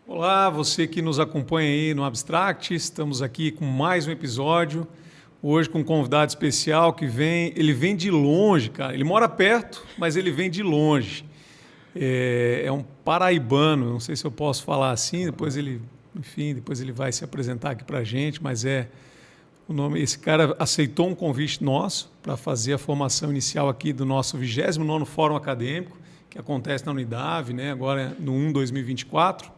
Olá, você que nos acompanha aí no Abstract, estamos aqui com mais um episódio, hoje com um convidado especial que ele vem de longe, cara, ele mora perto, mas ele vem de longe, é um paraibano, não sei se eu posso falar assim, depois ele vai se apresentar aqui para a gente, mas esse cara aceitou um convite nosso para fazer a formação inicial aqui do nosso 29º Fórum Acadêmico, que acontece na Unidave, né, agora no 1/2024.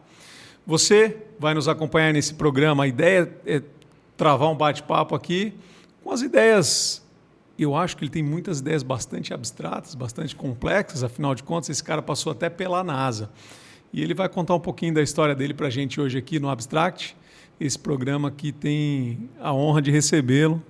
Você vai nos acompanhar nesse programa. A ideia é travar um bate-papo aqui com as ideias. Eu acho que ele tem muitas ideias bastante abstratas, bastante complexas. Afinal de contas, esse cara passou até pela NASA. E ele vai contar um pouquinho da história dele para a gente hoje aqui no Abstract. Esse programa que tem a honra de recebê-lo.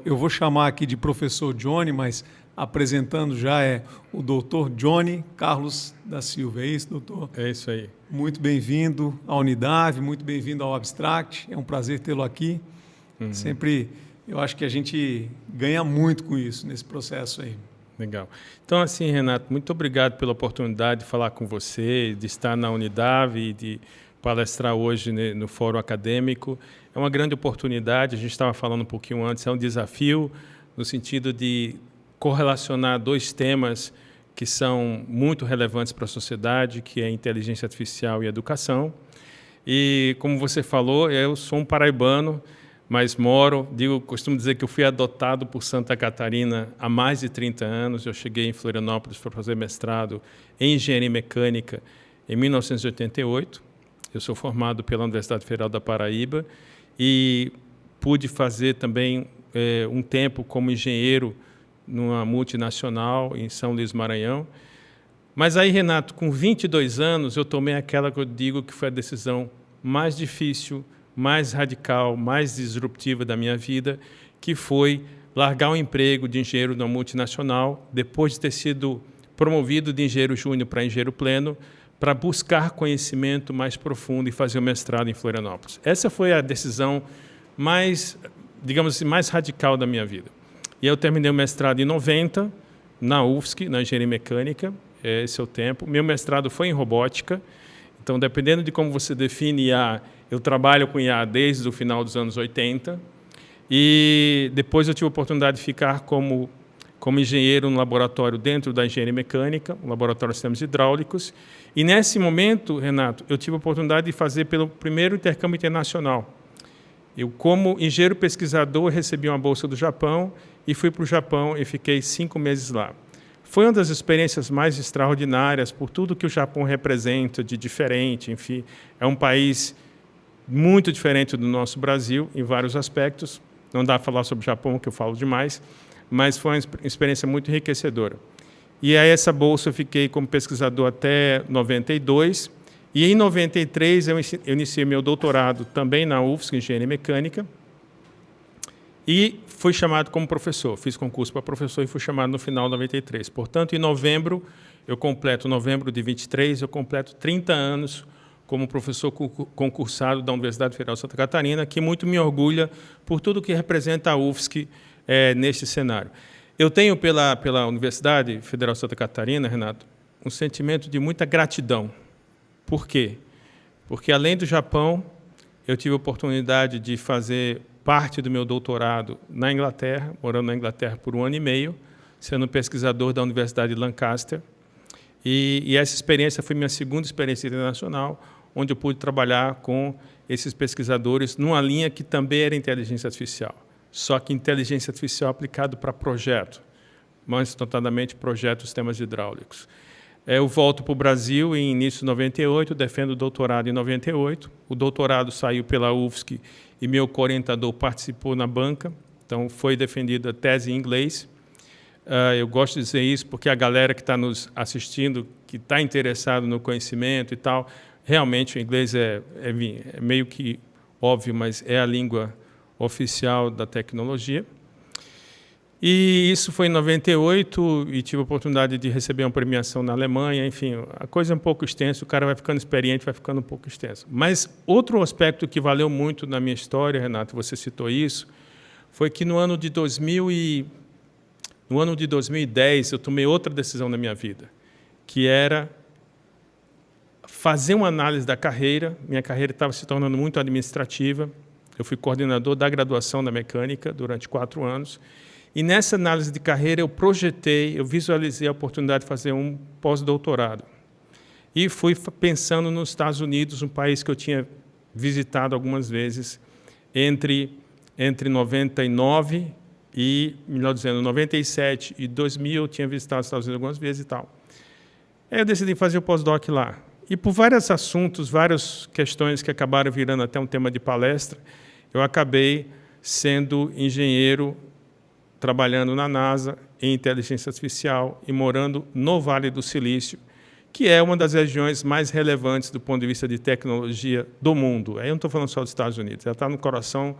Eu vou chamar aqui de professor Johnny, mas apresentando já é o doutor Johnny Carlos da Silva. É isso, doutor? É isso aí. Muito bem-vindo à Unidave, muito bem-vindo ao Abstract. É um prazer tê-lo aqui. Sempre, eu acho que a gente ganha muito com isso, nesse processo aí. Legal. Então, assim, Renato, muito obrigado pela oportunidade de falar com você, de estar na Unidave e de palestrar hoje no Fórum Acadêmico. É uma grande oportunidade, a gente estava falando um pouquinho antes, é um desafio no sentido de correlacionar dois temas que são muito relevantes para a sociedade, que é a inteligência artificial e a educação. E, como você falou, eu sou um paraibano, mas costumo dizer que eu fui adotado por Santa Catarina há mais de 30 anos. Eu cheguei em Florianópolis para fazer mestrado em Engenharia Mecânica em 1988. Eu sou formado pela Universidade Federal da Paraíba e pude fazer também um tempo como engenheiro numa multinacional em São Luís, Maranhão. Mas aí, Renato, com 22 anos, eu tomei aquela que eu digo que foi a decisão mais difícil, mais radical, mais disruptiva da minha vida, que foi largar o emprego de engenheiro numa multinacional, depois de ter sido promovido de engenheiro júnior para engenheiro pleno, para buscar conhecimento mais profundo e fazer o mestrado em Florianópolis. Essa foi a decisão mais, digamos assim, mais radical da minha vida. E eu terminei o mestrado em 90, na UFSC, na Engenharia Mecânica, esse é o tempo. Meu mestrado foi em robótica, então, dependendo de como você define IA, eu trabalho com IA desde o final dos anos 80, e depois eu tive a oportunidade de ficar como engenheiro no laboratório dentro da Engenharia Mecânica, um laboratório de sistemas hidráulicos, e nesse momento, Renato, eu tive a oportunidade de fazer pelo primeiro intercâmbio internacional. Eu, como engenheiro pesquisador, recebi uma bolsa do Japão e fui para o Japão e fiquei 5 meses lá. Foi uma das experiências mais extraordinárias por tudo que o Japão representa de diferente. Enfim, é um país muito diferente do nosso Brasil em vários aspectos. Não dá para falar sobre o Japão, que eu falo demais, mas foi uma experiência muito enriquecedora. E aí essa bolsa eu fiquei como pesquisador até 92. E em 93 eu iniciei meu doutorado também na UFSC, Engenharia Mecânica, e fui chamado como professor. Fiz concurso para professor e fui chamado no final de 93. Portanto, em novembro de 23, eu completo 30 anos como professor concursado da Universidade Federal de Santa Catarina, que muito me orgulha por tudo que representa a UFSC neste cenário. Eu tenho pela Universidade Federal de Santa Catarina, Renato, um sentimento de muita gratidão. Por quê? Porque, além do Japão, eu tive a oportunidade de fazer parte do meu doutorado na Inglaterra, morando na Inglaterra por 1 ano e meio, sendo pesquisador da Universidade de Lancaster. E essa experiência foi minha segunda experiência internacional, onde eu pude trabalhar com esses pesquisadores numa linha que também era inteligência artificial, só que inteligência artificial aplicada para projeto, mais notadamente projetos de sistemas hidráulicos. Eu volto para o Brasil em início de 98, defendo o doutorado em 98. O doutorado saiu pela UFSC e meu co-orientador participou na banca, então foi defendida a tese em inglês. Eu gosto de dizer isso porque a galera que está nos assistindo, que está interessado no conhecimento e tal, realmente o inglês é meio que óbvio, mas é a língua oficial da tecnologia. E isso foi em 98 e tive a oportunidade de receber uma premiação na Alemanha. Enfim, a coisa é um pouco extensa, o cara vai ficando experiente, vai ficando um pouco extenso. Mas outro aspecto que valeu muito na minha história, Renato, você citou isso, foi que no ano de 2010 eu tomei outra decisão na minha vida, que era fazer uma análise da carreira. Minha carreira estava se tornando muito administrativa. Eu fui coordenador da graduação da mecânica durante 4 anos. E nessa análise de carreira eu visualizei a oportunidade de fazer um pós-doutorado. E fui pensando nos Estados Unidos, um país que eu tinha visitado algumas vezes entre 99 e, melhor dizendo, 97 e 2000 eu tinha visitado os Estados Unidos algumas vezes e tal. Aí eu decidi fazer o pós-doc lá. E por vários assuntos, várias questões que acabaram virando até um tema de palestra, eu acabei sendo engenheiro, trabalhando na NASA, em inteligência artificial e morando no Vale do Silício, que é uma das regiões mais relevantes do ponto de vista de tecnologia do mundo. Aí eu não estou falando só dos Estados Unidos, ela está no coração,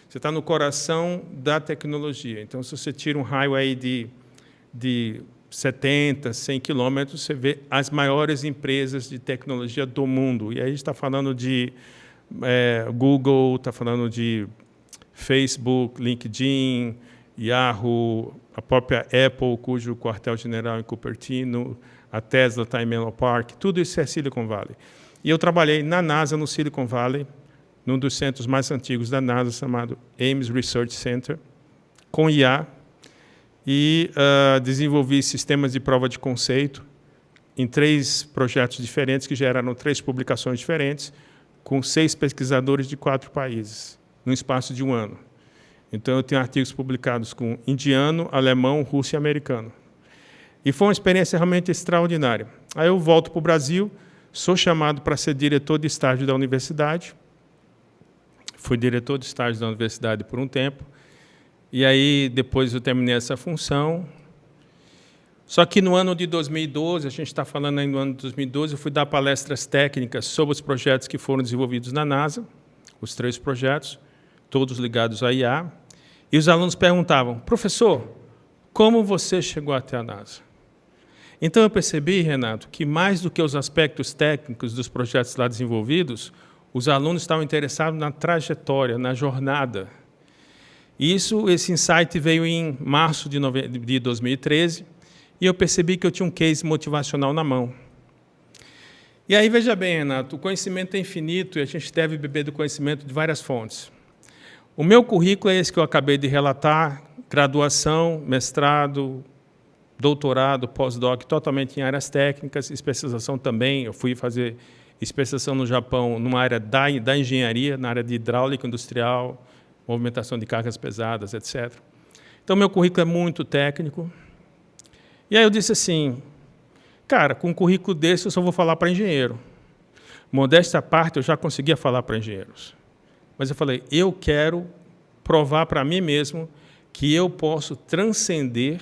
você está no coração da tecnologia. Então, se você tira um highway de 70, 100 quilômetros, você vê as maiores empresas de tecnologia do mundo. E aí a gente está falando de Google, está falando de Facebook, LinkedIn, Yahoo, a própria Apple, cujo quartel-general é em Cupertino, a Tesla está em Menlo Park, tudo isso é Silicon Valley. E eu trabalhei na NASA, no Silicon Valley, num dos centros mais antigos da NASA, chamado Ames Research Center, com IA, e desenvolvi sistemas de prova de conceito em 3 projetos diferentes, que geraram 3 publicações diferentes, com 6 pesquisadores de 4 países, no espaço de 1 ano. Então, eu tenho artigos publicados com indiano, alemão, russo e americano. E foi uma experiência realmente extraordinária. Aí eu volto para o Brasil, sou chamado para ser diretor de estágio da universidade. Fui diretor de estágio da universidade por um tempo. E aí, depois eu terminei essa função. Só que no ano de 2012, a gente está falando aí no ano de 2012, eu fui dar palestras técnicas sobre os projetos que foram desenvolvidos na NASA, os 3 projetos, todos ligados à IA. E os alunos perguntavam, professor, como você chegou até a NASA? Então, eu percebi, Renato, que mais do que os aspectos técnicos dos projetos lá desenvolvidos, os alunos estavam interessados na trajetória, na jornada. E esse insight veio em março de 2013, e eu percebi que eu tinha um case motivacional na mão. E aí, veja bem, Renato, o conhecimento é infinito e a gente deve beber do conhecimento de várias fontes. O meu currículo é esse que eu acabei de relatar, graduação, mestrado, doutorado, pós-doc, totalmente em áreas técnicas, especialização também. Eu fui fazer especialização no Japão, numa área da engenharia, na área de hidráulica industrial, movimentação de cargas pesadas, etc. Então, meu currículo é muito técnico. E aí eu disse assim, cara, com um currículo desse eu só vou falar para engenheiro. Modéstia à parte, eu já conseguia falar para engenheiros. Mas eu falei, eu quero provar para mim mesmo que eu posso transcender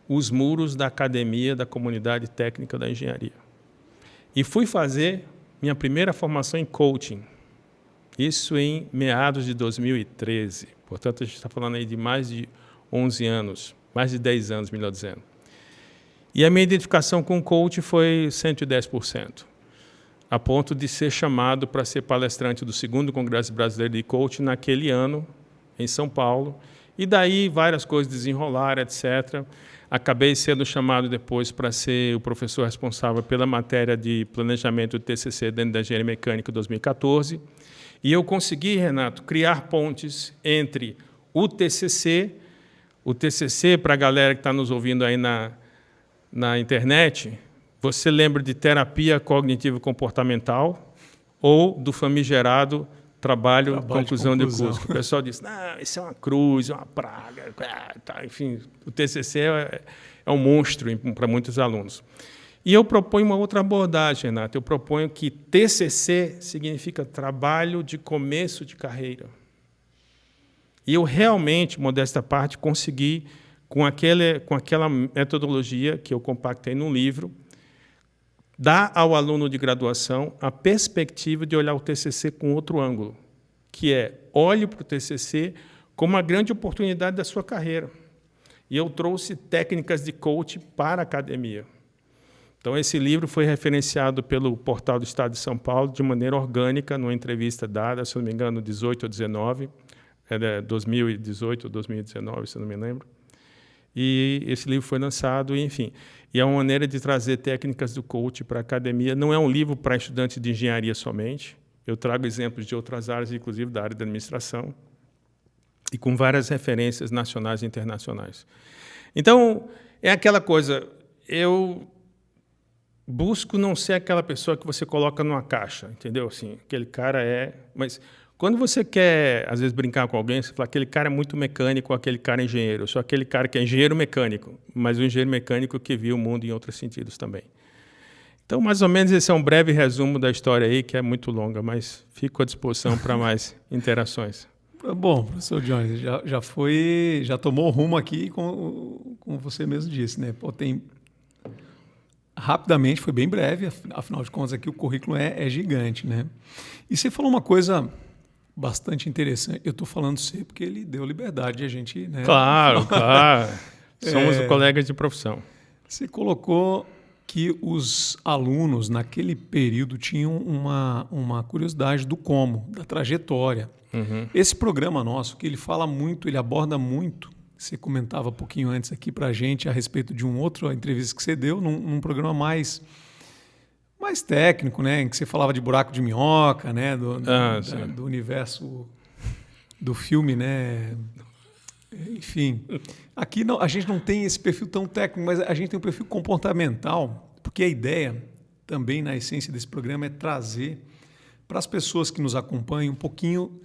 os muros da academia, da comunidade técnica da engenharia. E fui fazer minha primeira formação em coaching. Isso em meados de 2013. Portanto, a gente está falando aí de mais de 11 anos, mais de 10 anos, melhor dizendo. E a minha identificação com o coach foi 110%, a ponto de ser chamado para ser palestrante do 2º Congresso Brasileiro de Coaching naquele ano, em São Paulo. E daí várias coisas desenrolaram, etc. Acabei sendo chamado depois para ser o professor responsável pela matéria de planejamento do TCC dentro da engenharia mecânica 2014. E eu consegui, Renato, criar pontes entre o TCC, para a galera que está nos ouvindo aí na internet, você lembra de terapia cognitivo-comportamental ou do famigerado trabalho conclusão de curso? O pessoal diz, não, isso é uma cruz, é uma praga. Tá. Enfim, o TCC é um monstro para muitos alunos. E eu proponho uma outra abordagem, Renato. Eu proponho que TCC significa trabalho de começo de carreira. E eu realmente, modesta parte, consegui, com aquela metodologia que eu compactei num livro, dar ao aluno de graduação a perspectiva de olhar o TCC com outro ângulo, que é, olhe para o TCC como uma grande oportunidade da sua carreira. E eu trouxe técnicas de coaching para a academia. Então, esse livro foi referenciado pelo Portal do Estado de São Paulo de maneira orgânica, numa entrevista dada, se não me engano, 18 ou 19, Era 2018 ou 2019, se não me lembro. E esse livro foi lançado, enfim. E é uma maneira de trazer técnicas do coach para a academia. Não é um livro para estudantes de engenharia somente. Eu trago exemplos de outras áreas, inclusive da área da administração, e com várias referências nacionais e internacionais. Então, é aquela coisa, eu busco não ser aquela pessoa que você coloca numa caixa, entendeu? Assim, aquele cara é... Mas quando você quer, às vezes, brincar com alguém, você fala, aquele cara é muito mecânico, aquele cara é engenheiro. Eu sou aquele cara que é engenheiro mecânico, mas o engenheiro mecânico que viu o mundo em outros sentidos também. Então, mais ou menos, esse é um breve resumo da história aí, que é muito longa, mas fico à disposição para mais interações. Bom, professor Jones, já tomou rumo aqui, como você mesmo disse, né? Pô, rapidamente, foi bem breve, afinal de contas, aqui o currículo é gigante, né? E você falou uma coisa bastante interessante. Eu estou falando você porque ele deu liberdade de a gente... Né, claro. Somos colegas de profissão. Você colocou que os alunos, naquele período, tinham uma curiosidade do como, da trajetória. Uhum. Esse programa nosso, que ele fala muito, ele aborda muito, você comentava um pouquinho antes aqui para a gente a respeito de uma outra entrevista que você deu, num programa mais técnico, né, em que você falava de buraco de minhoca, né, do universo do filme, né? Enfim, aqui a gente não tem esse perfil tão técnico, mas a gente tem um perfil comportamental, porque a ideia também, na essência desse programa, é trazer para as pessoas que nos acompanham um pouquinho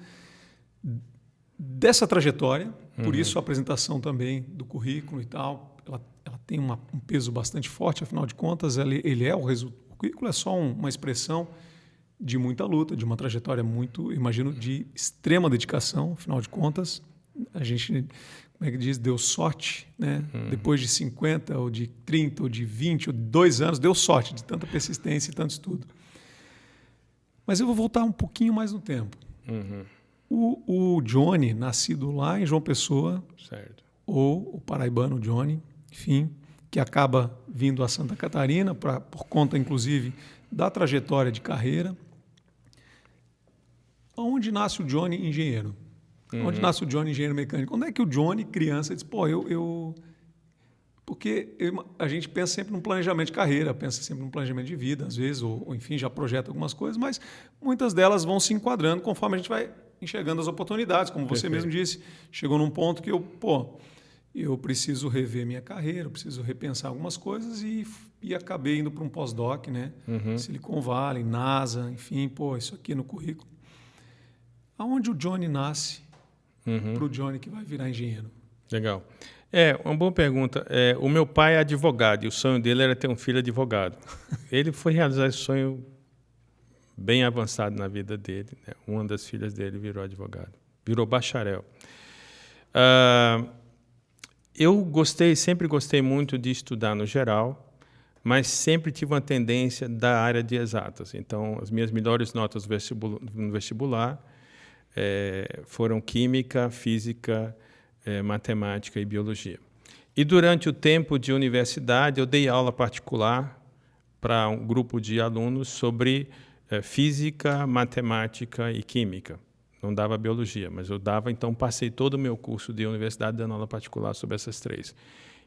dessa trajetória, por isso a apresentação também do currículo e tal, ela tem um peso bastante forte, afinal de contas, ele é o resultado. O currículo é só uma expressão de muita luta, de uma trajetória muito, imagino, de extrema dedicação, afinal de contas, a gente, como é que diz, deu sorte, né? Depois de 50, ou de 30, ou de 20, ou de 2 anos, deu sorte de tanta persistência e tanto estudo. Mas eu vou voltar um pouquinho mais no tempo. Uhum. O Johnny, nascido lá em João Pessoa, certo, ou o paraibano Johnny, enfim, que acaba vindo a Santa Catarina, por conta, inclusive, da trajetória de carreira. Onde nasce o Johnny engenheiro? Onde nasce o Johnny engenheiro mecânico? Onde é que o Johnny, criança, diz, pô, porque a gente pensa sempre num planejamento de carreira, pensa sempre num planejamento de vida, às vezes, ou enfim, já projeta algumas coisas, mas muitas delas vão se enquadrando conforme a gente vai enxergando as oportunidades, como você mesmo disse. Chegou num ponto que eu preciso rever minha carreira, eu preciso repensar algumas coisas e acabei indo para um pós-doc, né? Silicon Valley, NASA, enfim, isso aqui no currículo. Aonde o Johnny nasce para o Johnny que vai virar engenheiro? Legal. Uma boa pergunta. O meu pai é advogado e o sonho dele era ter um filho advogado. Ele foi realizar esse sonho bem avançado na vida dele, né? Uma das filhas dele virou advogado, virou bacharel. Eu sempre gostei muito de estudar no geral, mas sempre tive uma tendência da área de exatas. Então, as minhas melhores notas no vestibular foram química, física, matemática e biologia. E durante o tempo de universidade, eu dei aula particular para um grupo de alunos sobre física, matemática e química. Não dava biologia, mas eu dava, então passei todo o meu curso de universidade dando aula particular sobre essas 3.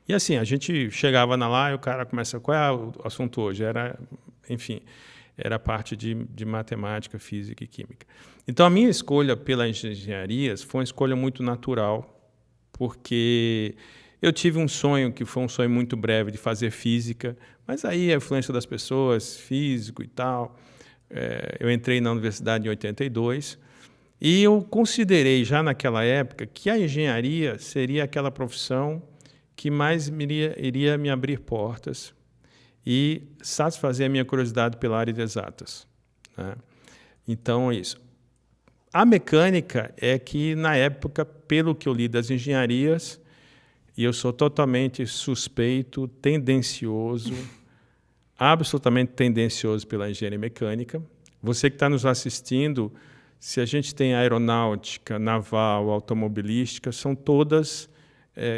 E assim, a gente chegava lá e o cara começa, qual é o assunto hoje? Era parte de matemática, física e química. Então, a minha escolha pelas engenharias foi uma escolha muito natural, porque eu tive um sonho, que foi um sonho muito breve, de fazer física, mas aí a influência das pessoas, físico e tal, eu entrei na universidade em 82, e eu considerei já naquela época que a engenharia seria aquela profissão que mais iria me abrir portas e satisfazer a minha curiosidade pela área de exatas, né? Então, é isso. A mecânica é que, na época, pelo que eu li das engenharias, e eu sou totalmente suspeito, tendencioso, absolutamente tendencioso pela engenharia mecânica. Você que está nos assistindo, se a gente tem aeronáutica, naval, automobilística, são todas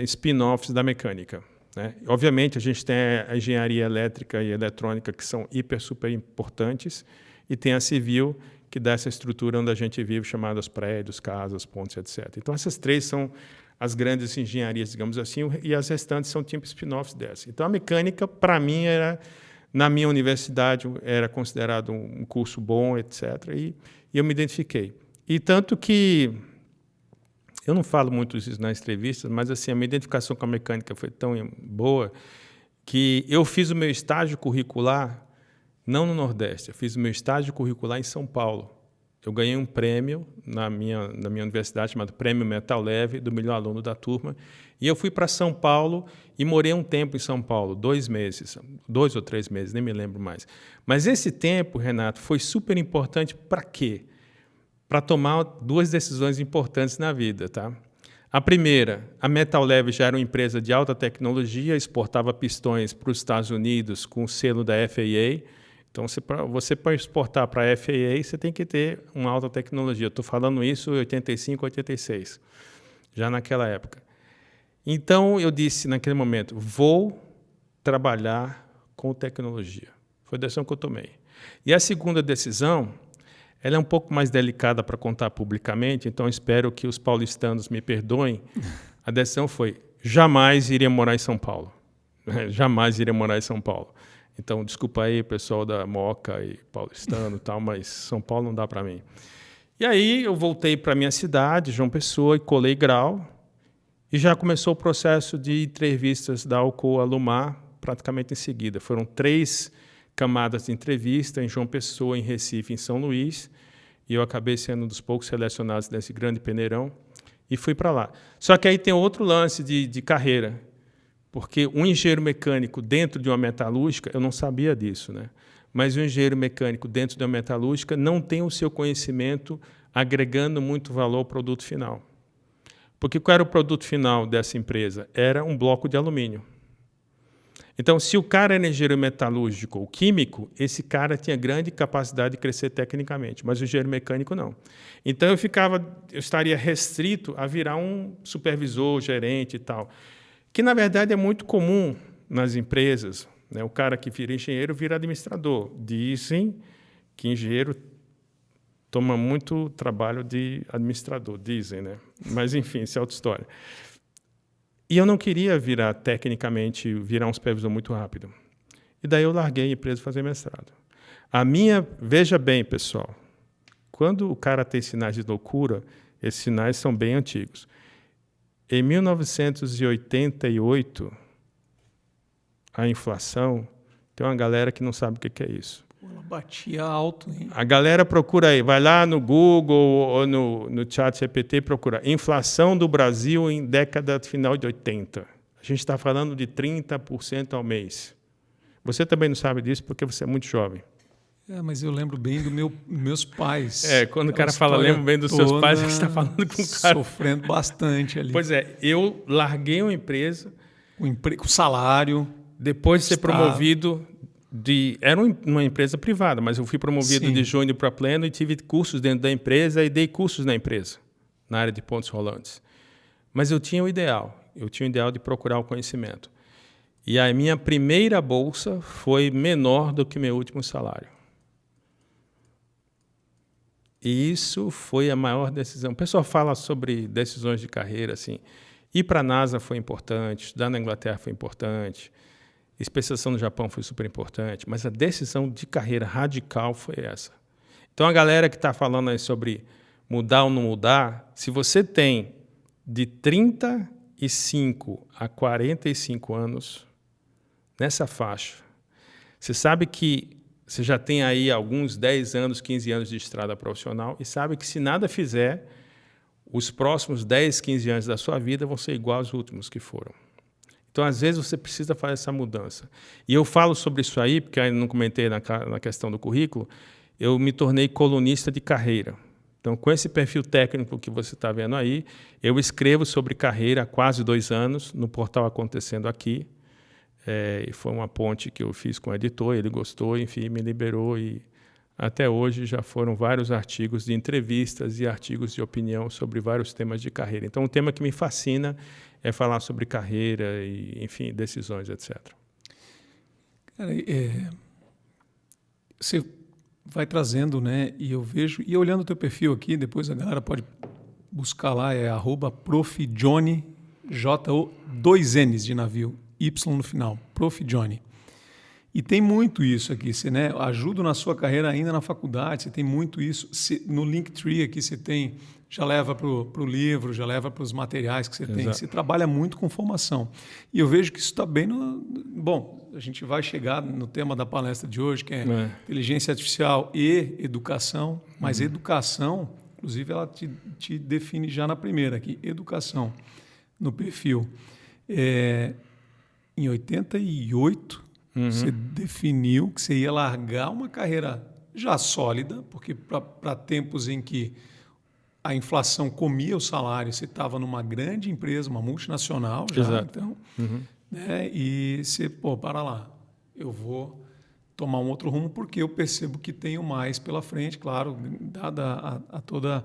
spin-offs da mecânica, né? Obviamente, a gente tem a engenharia elétrica e eletrônica, que são super importantes, e tem a civil, que dá essa estrutura onde a gente vive, chamadas prédios, casas, pontes, etc. Então, essas 3 são as grandes engenharias, digamos assim, e as restantes são tipo spin-offs dessa. Então, a mecânica, para mim, na minha universidade, era considerado um curso bom, etc. E eu me identifiquei. E tanto que, eu não falo muito isso nas entrevistas, mas assim, a minha identificação com a mecânica foi tão boa que eu fiz o meu estágio curricular, não no Nordeste, eu fiz o meu estágio curricular em São Paulo. Eu ganhei um prêmio na minha universidade, chamado Prêmio Metal Leve, do melhor aluno da turma, e eu fui para São Paulo e morei um tempo em São Paulo, 2 meses, 2 ou 3 meses, nem me lembro mais. Mas esse tempo, Renato, foi super importante para quê? Para tomar 2 decisões importantes na vida, tá? A primeira, a Metal Leve já era uma empresa de alta tecnologia, exportava pistões para os Estados Unidos com o selo da FAA. Então, você para exportar para a FAA, você tem que ter uma alta tecnologia. Estou falando isso em 85, 86, já naquela época. Então, eu disse naquele momento, vou trabalhar com tecnologia. Foi a decisão que eu tomei. E a segunda decisão, ela é um pouco mais delicada para contar publicamente, então espero que os paulistanos me perdoem. A decisão foi, jamais iria morar em São Paulo. Jamais iria morar em São Paulo. Então, desculpa aí, pessoal da Moca e paulistano e tal, mas São Paulo não dá para mim. E aí eu voltei para a minha cidade, João Pessoa, e colei grau. E já começou o processo de entrevistas da Alcoa Lumar, praticamente em seguida. Foram 3 camadas de entrevista em João Pessoa, em Recife, em São Luís. E eu acabei sendo um dos poucos selecionados desse grande peneirão e fui para lá. Só que aí tem outro lance de carreira. Porque um engenheiro mecânico dentro de uma metalúrgica, eu não sabia disso, né? Mas um engenheiro mecânico dentro de uma metalúrgica não tem o seu conhecimento agregando muito valor ao produto final. Porque qual era o produto final dessa empresa? Era um bloco de alumínio. Então, se o cara era engenheiro metalúrgico ou químico, esse cara tinha grande capacidade de crescer tecnicamente, mas o engenheiro mecânico não. Então, eu estaria restrito a virar um supervisor, gerente e tal. Que, na verdade, é muito comum nas empresas, né? O cara que vira engenheiro vira administrador. Dizem que engenheiro toma muito trabalho de administrador, dizem, né? Mas, enfim, isso é outra história. E eu não queria virar um supervisor muito rápido. E daí eu larguei a empresa para fazer mestrado. Veja bem, pessoal, quando o cara tem sinais de loucura, esses sinais são bem antigos. Em 1988, a inflação, tem uma galera que não sabe o que é isso. Ela batia alto, hein? A galera procura aí, vai lá no Google ou no chat GPT, procura inflação do Brasil em década final de 80. A gente está falando de 30% ao mês. Você também não sabe disso porque você é muito jovem. Mas eu lembro bem dos meus pais. Quando o cara fala, lembro bem dos seus pais, você está falando com o cara. Sofrendo bastante ali. Pois é, eu larguei uma empresa. Com salário. Depois de ser promovido, era uma empresa privada, mas eu fui promovido de júnior para pleno e tive cursos dentro da empresa e dei cursos na empresa, na área de pontos rolantes. Mas eu tinha o ideal de procurar o conhecimento. E a minha primeira bolsa foi menor do que meu último salário. E isso foi a maior decisão. O pessoal fala sobre decisões de carreira, assim. Ir para a NASA foi importante, estudar na Inglaterra foi importante, especialização no Japão foi super importante, mas a decisão de carreira radical foi essa. Então, a galera que está falando aí sobre mudar ou não mudar, se você tem de 35 a 45 anos, nessa faixa, você sabe que você já tem aí alguns 10 anos, 15 anos de estrada profissional e sabe que se nada fizer, os próximos 10, 15 anos da sua vida vão ser igual aos últimos que foram. Então, às vezes, você precisa fazer essa mudança. E eu falo sobre isso aí, porque ainda não comentei na questão do currículo, eu me tornei colunista de carreira. Então, com esse perfil técnico que você está vendo aí, eu escrevo sobre carreira há quase 2 anos no portal Acontecendo Aqui. Foi uma ponte que eu fiz com o editor, ele gostou, enfim, me liberou e até hoje já foram vários artigos de entrevistas e artigos de opinião sobre vários temas de carreira. Então, um tema que me fascina é falar sobre carreira e, enfim, decisões, etc. Cara, você vai trazendo, né? E eu vejo, e olhando o teu perfil aqui, depois a galera pode buscar lá, é @profjohnny, J-O, 2 N's de navio, Y no final, Prof. Johnny. E tem muito isso aqui, você, né, ajuda na sua carreira ainda na faculdade, você tem muito isso. No Linktree aqui você tem, já leva para o livro, já leva para os materiais que você tem. Você trabalha muito com formação. E eu vejo que isso está bem no... Bom, a gente vai chegar no tema da palestra de hoje, que é inteligência artificial e educação, mas educação, inclusive, ela te define já na primeira aqui, educação, no perfil. Em 88... Você definiu que você ia largar uma carreira já sólida, porque para tempos em que a inflação comia o salário, você estava numa grande empresa, uma multinacional já, Exato. então, né? E você, para lá, eu vou tomar um outro rumo porque eu percebo que tenho mais pela frente, claro, dada a toda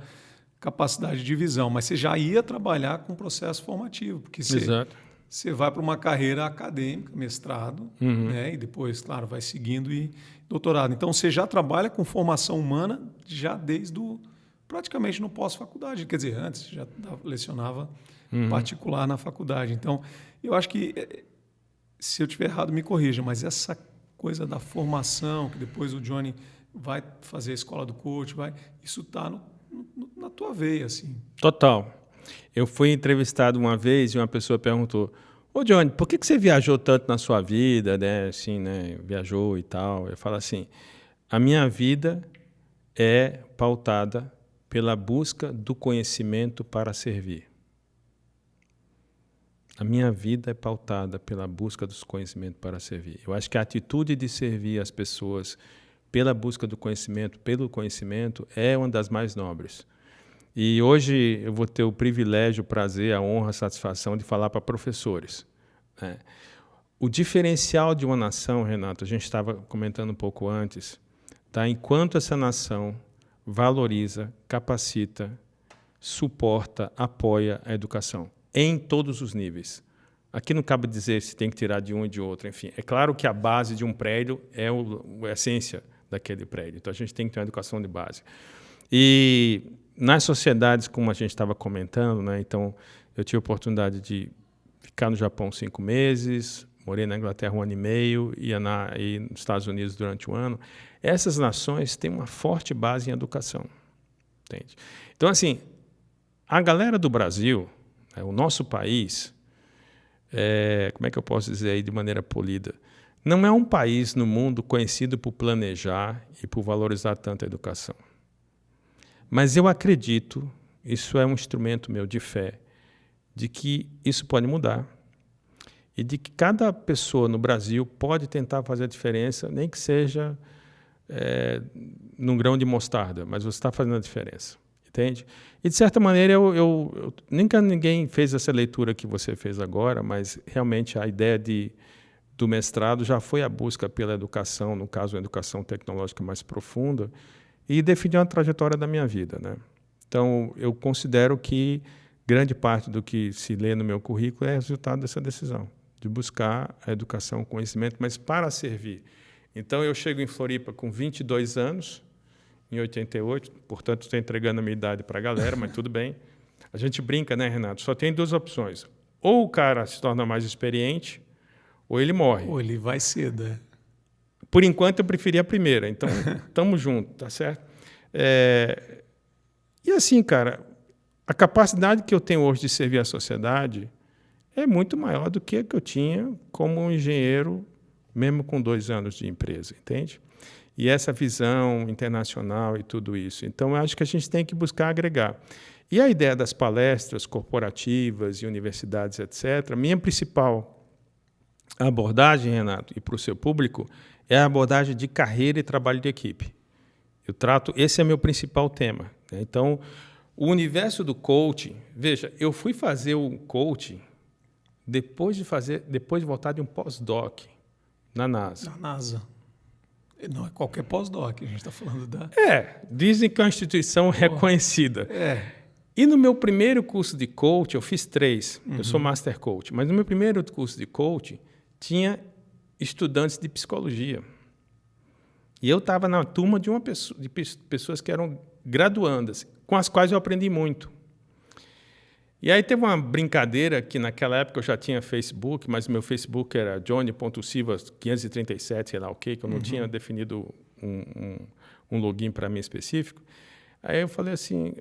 capacidade de visão, mas você já ia trabalhar com processo formativo, porque você vai para uma carreira acadêmica, mestrado, né? E depois, claro, vai seguindo e doutorado. Então, você já trabalha com formação humana já desde praticamente no pós-faculdade. Quer dizer, antes já lecionava particular na faculdade. Então, eu acho que, se eu estiver errado, me corrija, mas essa coisa da formação, que depois o Johnny vai fazer a escola do coach, isso está na tua veia, assim. Total. Eu fui entrevistado uma vez e uma pessoa perguntou: "Ô Johnny, por que você viajou tanto na sua vida, né? Assim, né? Viajou e tal." Eu falo assim: a minha vida é pautada pela busca do conhecimento para servir. A minha vida é pautada pela busca dos conhecimentos para servir. Eu acho que a atitude de servir as pessoas pela busca do conhecimento, pelo conhecimento, é uma das mais nobres. E hoje eu vou ter o privilégio, o prazer, a honra, a satisfação de falar para professores, né? O diferencial de uma nação, Renato, a gente estava comentando um pouco antes, tá? Enquanto essa nação valoriza, capacita, suporta, apoia a educação, em todos os níveis. Aqui não cabe dizer se tem que tirar de um e de outro, enfim. É claro que a base de um prédio é a essência daquele prédio, então a gente tem que ter uma educação de base. E nas sociedades, como a gente estava comentando, né? Então, eu tive a oportunidade de ficar no Japão 5 meses, morei na Inglaterra 1 ano e meio, e nos Estados Unidos durante 1 ano. Essas nações têm uma forte base em educação, entende? Então, assim, a galera do Brasil, o nosso país, como é que eu posso dizer aí de maneira polida? Não é um país no mundo conhecido por planejar e por valorizar tanto a educação. Mas eu acredito, isso é um instrumento meu de fé, de que isso pode mudar e de que cada pessoa no Brasil pode tentar fazer a diferença, nem que seja num grão de mostarda, mas você está fazendo a diferença, entende? E, de certa maneira, nunca ninguém fez essa leitura que você fez agora, mas realmente a ideia do mestrado já foi a busca pela educação, no caso, uma educação tecnológica mais profunda, e definiu a trajetória da minha vida, né? Então, eu considero que grande parte do que se lê no meu currículo é resultado dessa decisão, de buscar a educação, o conhecimento, mas para servir. Então, eu chego em Floripa com 22 anos, em 88, portanto, estou entregando a minha idade para a galera, mas tudo bem. A gente brinca, né, Renato? Só tem 2 opções. Ou o cara se torna mais experiente, ou ele morre. Ou ele vai cedo, Por enquanto, eu preferi a primeira. Então, estamos juntos, tá certo? E assim, cara, a capacidade que eu tenho hoje de servir a sociedade é muito maior do que a que eu tinha como um engenheiro, mesmo com 2 anos de empresa, entende? E essa visão internacional e tudo isso. Então, eu acho que a gente tem que buscar agregar. E a ideia das palestras corporativas e universidades, etc., minha principal abordagem, Renato, e para o seu público, é a abordagem de carreira e trabalho de equipe. Esse é meu principal tema, né? Então, o universo do coaching, veja, eu fui fazer o coaching depois de voltar de um pós-doc na NASA. Na NASA. Não é qualquer pós-doc, a gente está falando da... Dizem que é uma instituição reconhecida. E no meu primeiro curso de coaching, eu fiz 3, eu sou Master Coach, mas no meu primeiro curso de coaching, tinha estudantes de psicologia. E eu estava na turma de pessoas que eram graduandas, com as quais eu aprendi muito. E aí teve uma brincadeira que naquela época eu já tinha Facebook, mas meu Facebook era Johnny.Silva537, sei lá o quê, que eu não tinha definido um login para mim específico. Aí eu falei assim,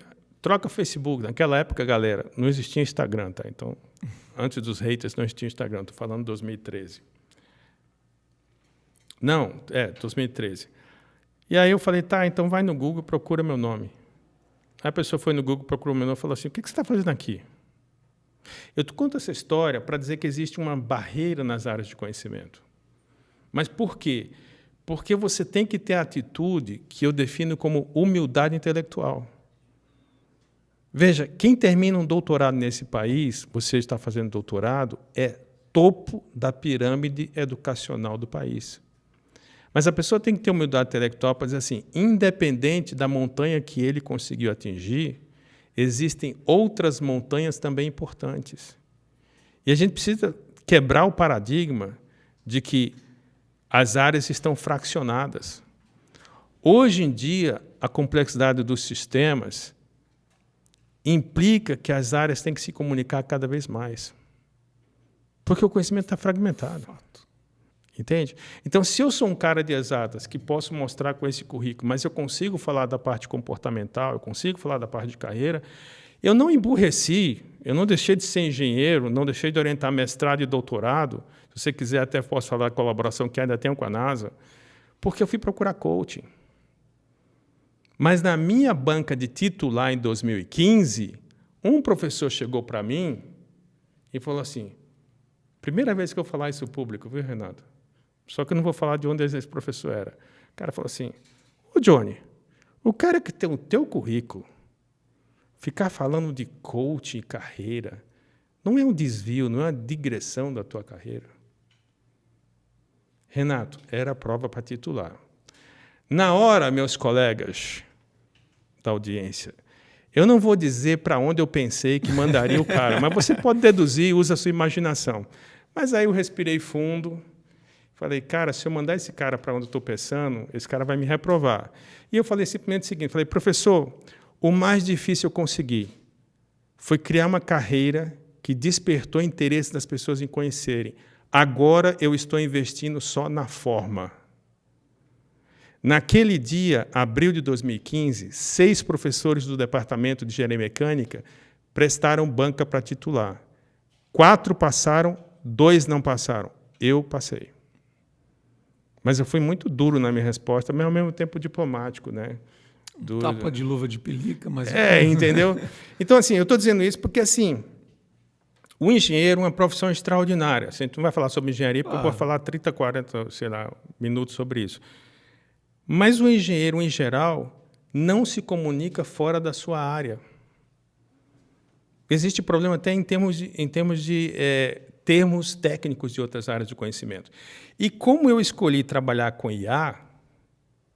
troca Facebook. Naquela época, galera, não existia Instagram, tá? Então, antes dos haters não existia Instagram, estou falando de 2013. Não, 2013. E aí eu falei, tá, então vai no Google, procura meu nome. Aí a pessoa foi no Google, procurou meu nome e falou assim, o que você está fazendo aqui? Eu te conto essa história para dizer que existe uma barreira nas áreas de conhecimento. Mas por quê? Porque você tem que ter a atitude que eu defino como humildade intelectual. Veja, quem termina um doutorado nesse país, você está fazendo doutorado, é topo da pirâmide educacional do país. Mas a pessoa tem que ter humildade intelectual para dizer assim, independente da montanha que ele conseguiu atingir, existem outras montanhas também importantes. E a gente precisa quebrar o paradigma de que as áreas estão fracionadas. Hoje em dia, a complexidade dos sistemas implica que as áreas têm que se comunicar cada vez mais. Porque o conhecimento está fragmentado. Entende? Então, se eu sou um cara de exatas que posso mostrar com esse currículo, mas eu consigo falar da parte comportamental, eu consigo falar da parte de carreira, eu não emburreci, eu não deixei de ser engenheiro, não deixei de orientar mestrado e doutorado, se você quiser até posso falar da colaboração que ainda tenho com a NASA, porque eu fui procurar coaching. Mas na minha banca de titular em 2015, um professor chegou para mim e falou assim, primeira vez que eu falar isso público, viu, Renato? Só que eu não vou falar de onde esse professor era. O cara falou assim, ô Johnny, o cara que tem o teu currículo, ficar falando de coaching e carreira, não é um desvio, não é uma digressão da tua carreira. Renato, era a prova para titular. Na hora, meus colegas da audiência, eu não vou dizer para onde eu pensei que mandaria o cara, mas você pode deduzir, usa a sua imaginação. Mas aí eu respirei fundo, falei, cara, se eu mandar esse cara para onde eu estou pensando, esse cara vai me reprovar. E eu falei simplesmente o seguinte, falei, professor, o mais difícil eu consegui foi criar uma carreira que despertou interesse das pessoas em conhecerem. Agora eu estou investindo só na forma. Naquele dia, abril de 2015, 6 professores do Departamento de Engenharia Mecânica prestaram banca para titular. 4 passaram, 2 não passaram. Eu passei. Mas eu fui muito duro na minha resposta, mas ao mesmo tempo diplomático, né? Tapa de luva de pelica, mas... entendeu? Então, assim, eu estou dizendo isso porque, assim, o engenheiro é uma profissão extraordinária. A gente não vai falar sobre engenharia, porque eu vou falar 30, 40, sei lá, minutos sobre isso. Mas o engenheiro, em geral, não se comunica fora da sua área. Existe problema até em termos de termos técnicos de outras áreas de conhecimento. E como eu escolhi trabalhar com IA,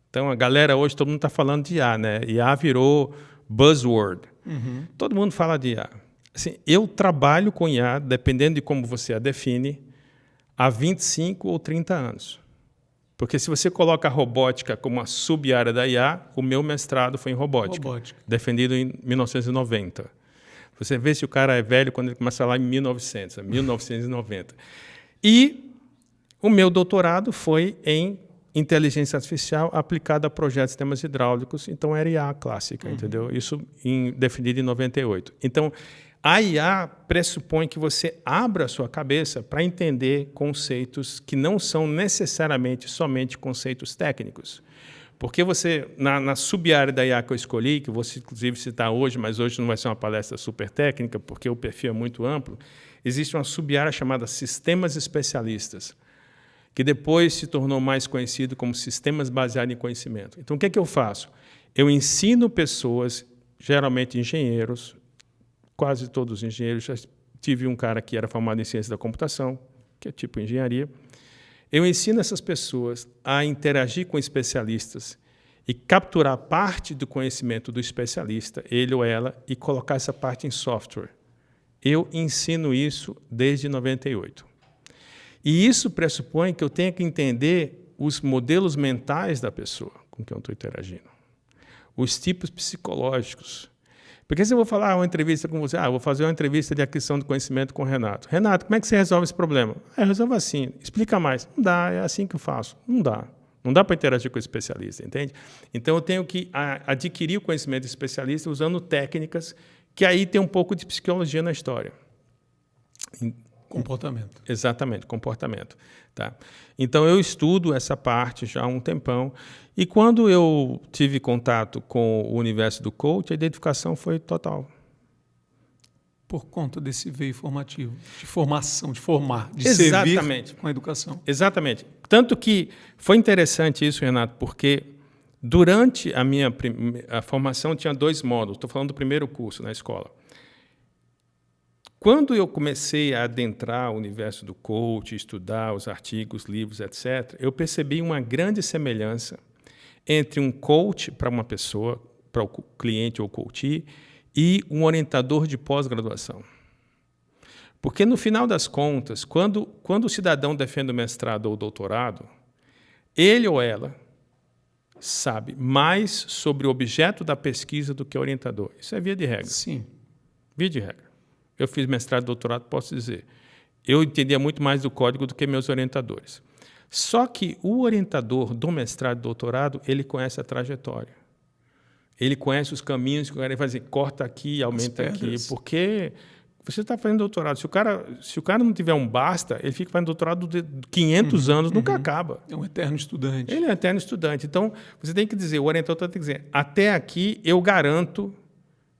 então a galera hoje, todo mundo está falando de IA, né? IA virou buzzword. Uhum. Todo mundo fala de IA. Assim, eu trabalho com IA, dependendo de como você a define, há 25 ou 30 anos. Porque se você coloca a robótica como uma sub-área da IA, o meu mestrado foi em robótica. Defendido em 1990. Você vê se o cara é velho quando ele começa lá em 1990. E o meu doutorado foi em inteligência artificial aplicada a projetos de sistemas hidráulicos, então era IA clássica, entendeu? Isso definido em 98. Então, a IA pressupõe que você abra a sua cabeça para entender conceitos que não são necessariamente somente conceitos técnicos. Porque você, na sub-área da IA que eu escolhi, que eu vou inclusive citar hoje, mas hoje não vai ser uma palestra super técnica, porque o perfil é muito amplo, existe uma sub-área chamada sistemas especialistas, que depois se tornou mais conhecido como sistemas baseados em conhecimento. Então, o que é que eu faço? Eu ensino pessoas, geralmente engenheiros, quase todos os engenheiros, já tive um cara que era formado em ciência da computação, que é tipo engenharia. Eu ensino essas pessoas a interagir com especialistas e capturar parte do conhecimento do especialista, ele ou ela, e colocar essa parte em software. Eu ensino isso desde 98. E isso pressupõe que eu tenha que entender os modelos mentais da pessoa com quem eu estou interagindo, os tipos psicológicos. Porque se eu vou falar uma entrevista com você, vou fazer uma entrevista de aquisição de conhecimento com o Renato. Renato, como é que você resolve esse problema? Eu resolvo assim, explica mais. Não dá, é assim que eu faço. Não dá. Não dá para interagir com o especialista, entende? Então, eu tenho que adquirir o conhecimento do especialista usando técnicas que aí tem um pouco de psicologia na história. Comportamento. Exatamente, comportamento. Tá? Então, eu estudo essa parte já há um tempão. E quando eu tive contato com o universo do coach, a identificação foi total. Por conta desse veio formativo, de formação, de formar, de Exatamente. servir com a educação. Exatamente. Tanto que foi interessante isso, Renato, porque durante a formação tinha 2 módulos. Estou falando do primeiro curso na escola. Quando eu comecei a adentrar o universo do coach, estudar os artigos, livros, etc., eu percebi uma grande semelhança entre um coach para uma pessoa, para o cliente ou coachee, e um orientador de pós-graduação. Porque, no final das contas, quando o cidadão defende o mestrado ou o doutorado, ele ou ela sabe mais sobre o objeto da pesquisa do que o orientador. Isso é via de regra. Sim. Via de regra. Eu fiz mestrado e doutorado, posso dizer. Eu entendia muito mais do código do que meus orientadores. Só que o orientador do mestrado e doutorado, ele conhece a trajetória. Ele conhece os caminhos que o cara vai dizer, corta aqui, aumenta aqui, porque você está fazendo doutorado. Se o cara não tiver um basta, ele fica fazendo doutorado de 500 anos, nunca acaba. É um eterno estudante. Ele é um eterno estudante. Então, você tem que dizer, o orientador tem que dizer, até aqui eu garanto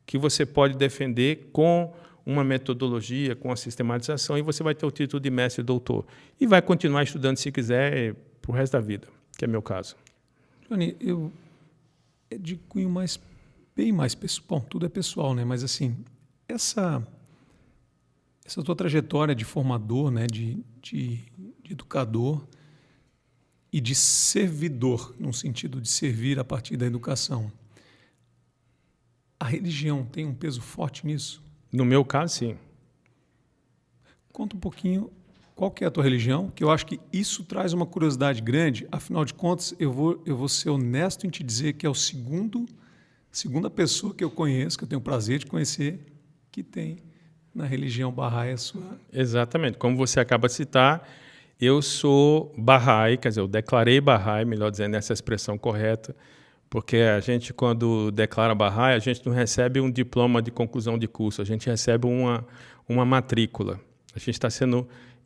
que você pode defender com uma metodologia, com a sistematização, e você vai ter o título de mestre e doutor. E vai continuar estudando, se quiser, para o resto da vida, que é meu caso. Johnny, é de cunho bem mais pessoal. Bom, tudo é pessoal, né? Mas, assim, essa tua trajetória de formador, né? de educador e de servidor, no sentido de servir a partir da educação, a religião tem um peso forte nisso? No meu caso, sim. Conta um pouquinho qual que é a tua religião, que eu acho que isso traz uma curiosidade grande. Afinal de contas, eu vou ser honesto em te dizer que é segunda pessoa que eu conheço, que eu tenho o prazer de conhecer, que tem na religião Bahá'í a sua... Exatamente. Como você acaba de citar, eu sou Bahá'í, quer dizer, eu declarei Bahá'í, melhor dizendo, essa expressão correta, porque a gente, quando declara Bahá'í, a gente não recebe um diploma de conclusão de curso, a gente recebe uma matrícula. A gente está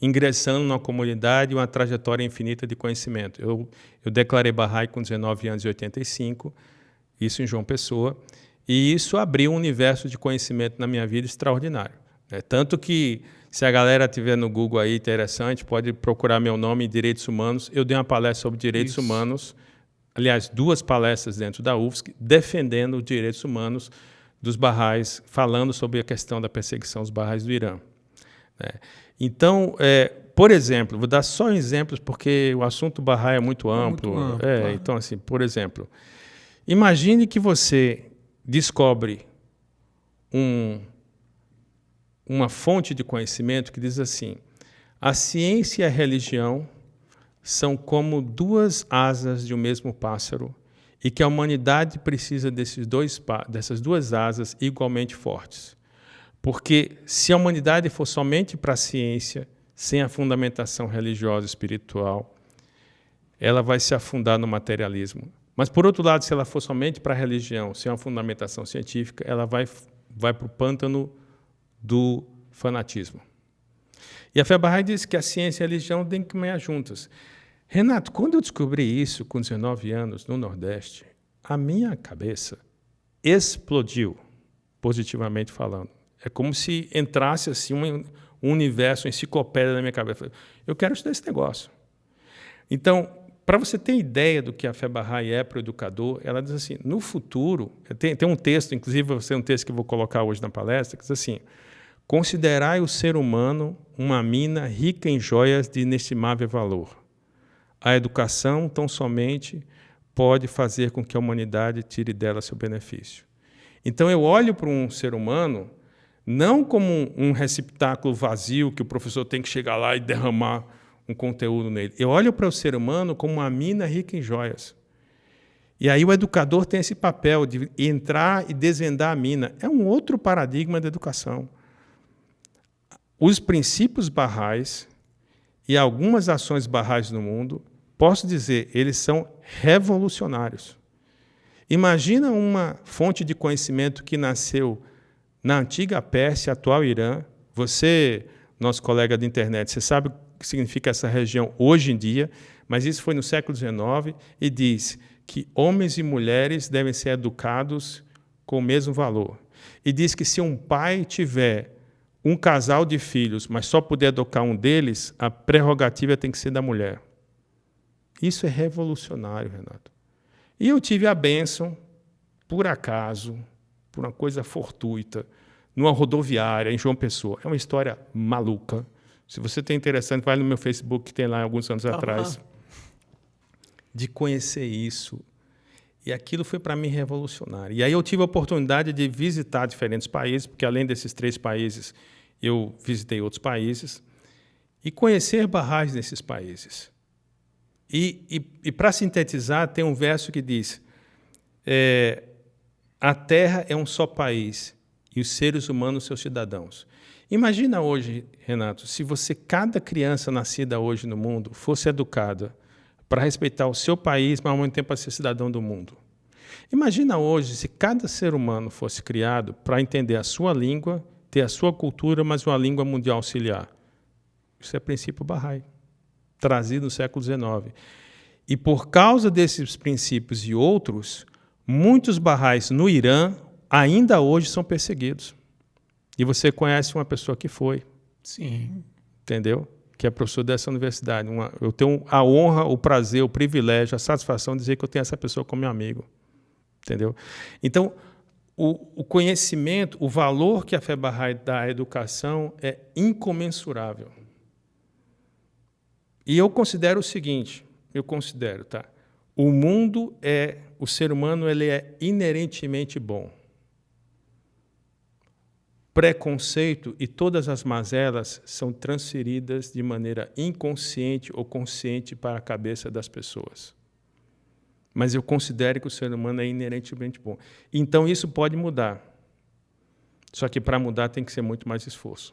ingressando numa comunidade, uma trajetória infinita de conhecimento. Eu declarei Bahá'í com 19 anos e 85, isso em João Pessoa, e isso abriu um universo de conhecimento na minha vida extraordinário. Tanto que, se a galera tiver no Google aí interessante, pode procurar meu nome em Direitos Humanos. Eu dei uma palestra sobre Direitos Humanos, aliás, 2 palestras dentro da UFSC, defendendo os direitos humanos dos Bahá'ís, falando sobre a questão da perseguição dos Bahá'ís do Irã. Então, por exemplo, vou dar só exemplos, porque o assunto Bahá'í é muito amplo. Claro. Então, assim, por exemplo, imagine que você descobre uma fonte de conhecimento que diz assim: a ciência e a religião são como 2 asas de um mesmo pássaro e que a humanidade precisa dessas 2 asas igualmente fortes. Porque se a humanidade for somente para a ciência, sem a fundamentação religiosa e espiritual, ela vai se afundar no materialismo. Mas, por outro lado, se ela for somente para a religião, sem uma fundamentação científica, ela vai para o pântano do fanatismo. E a fé Bahá'í diz que a ciência e a religião têm que caminhar juntas. Renato, quando eu descobri isso com 19 anos no Nordeste, a minha cabeça explodiu, positivamente falando. É como se entrasse assim um universo, uma enciclopédia na minha cabeça. Eu quero estudar esse negócio. Então, para você ter ideia do que a fé Bahá'í é para o educador, ela diz assim, no futuro, tem um texto, inclusive vai ser um texto que eu vou colocar hoje na palestra, que diz assim: considerai o ser humano uma mina rica em joias de inestimável valor. A educação, tão somente, pode fazer com que a humanidade tire dela seu benefício. Então, eu olho para um ser humano não como um receptáculo vazio que o professor tem que chegar lá e derramar um conteúdo nele. Eu olho para o ser humano como uma mina rica em joias. E aí o educador tem esse papel de entrar e desvendar a mina. É um outro paradigma da educação. Os princípios Baha'is e algumas ações Baha'is no mundo, posso dizer, eles são revolucionários. Imagina uma fonte de conhecimento que nasceu na antiga Pérsia, atual Irã. Você, nosso colega de internet, você sabe o que significa essa região hoje em dia, mas isso foi no século XIX e diz que homens e mulheres devem ser educados com o mesmo valor. E diz que se um pai tiver um casal de filhos, mas só puder educar um deles, a prerrogativa tem que ser da mulher. Isso é revolucionário, Renato. E eu tive a bênção, por acaso, por uma coisa fortuita, numa rodoviária em João Pessoa. É uma história maluca. Se você tem interessante, vai no meu Facebook, que tem lá alguns anos atrás. De conhecer isso. E aquilo foi para mim revolucionário. E aí eu tive a oportunidade de visitar diferentes países, porque além desses 3 países, eu visitei outros países, e conhecer Baha'is nesses países. E para sintetizar, tem um verso que diz: a terra é um só país, e os seres humanos seus cidadãos. Imagina hoje, Renato, se cada criança nascida hoje no mundo fosse educada para respeitar o seu país, mas ao mesmo tempo para ser cidadão do mundo. Imagina hoje se cada ser humano fosse criado para entender a sua língua, ter a sua cultura, mas uma língua mundial auxiliar. Isso é princípio Bahá'í, trazido no século XIX. E por causa desses princípios e outros, muitos Bahá'ís no Irã ainda hoje são perseguidos. E você conhece uma pessoa que foi. Sim. Entendeu? Que é professor dessa universidade. Eu tenho a honra, o prazer, o privilégio, a satisfação de dizer que eu tenho essa pessoa como meu amigo. Entendeu? Então, o conhecimento, o valor que a fé Bahá'í dá à educação é incomensurável. E eu considero o seguinte, tá? O ser humano ele é inerentemente bom. Preconceito e todas as mazelas são transferidas de maneira inconsciente ou consciente para a cabeça das pessoas. Mas eu considero que o ser humano é inerentemente bom. Então, isso pode mudar. Só que, para mudar, tem que ser muito mais esforço.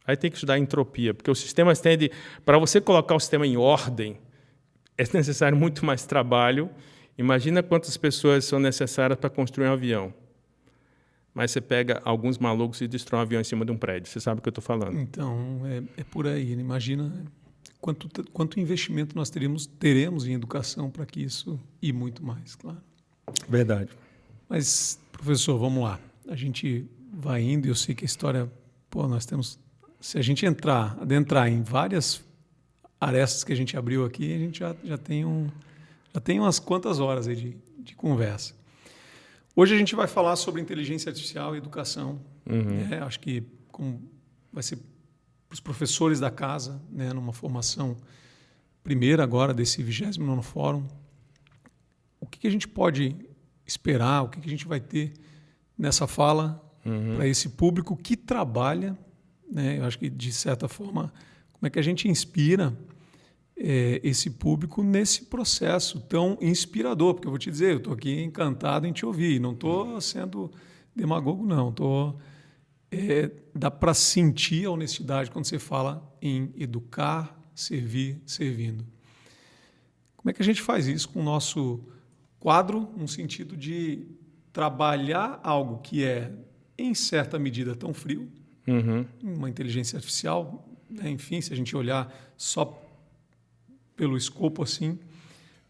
Aí tem que estudar entropia, porque os sistemas tendem... Para você colocar o sistema em ordem, é necessário muito mais trabalho. Imagina quantas pessoas são necessárias para construir um avião. Mas você pega alguns malucos e destrói um avião em cima de um prédio. Você sabe o que eu estou falando. Então, é por aí. Imagina quanto investimento nós teremos em educação para que isso e muito mais, claro. Verdade. Mas, professor, vamos lá. A gente vai indo e eu sei que a história... nós temos... Se a gente adentrar em várias arestas que a gente abriu aqui, a gente já tem umas quantas horas aí de conversa. Hoje a gente vai falar sobre inteligência artificial e educação. Uhum. Acho que vai ser para os professores da casa, né, numa formação primeira agora desse 29º Fórum. O que a gente pode esperar, o que a gente vai ter nessa fala para esse público que trabalha, né? Eu acho que, de certa forma, como é que a gente inspira esse público nesse processo tão inspirador? Porque eu vou te dizer, eu estou aqui encantado em te ouvir, não estou sendo demagogo, não. Dá para sentir a honestidade quando você fala em educar, servir, servindo. Como é que a gente faz isso com o nosso quadro, no sentido de trabalhar algo que é, em certa medida, tão frio, uma inteligência artificial, né? Enfim, se a gente olhar só pelo escopo assim,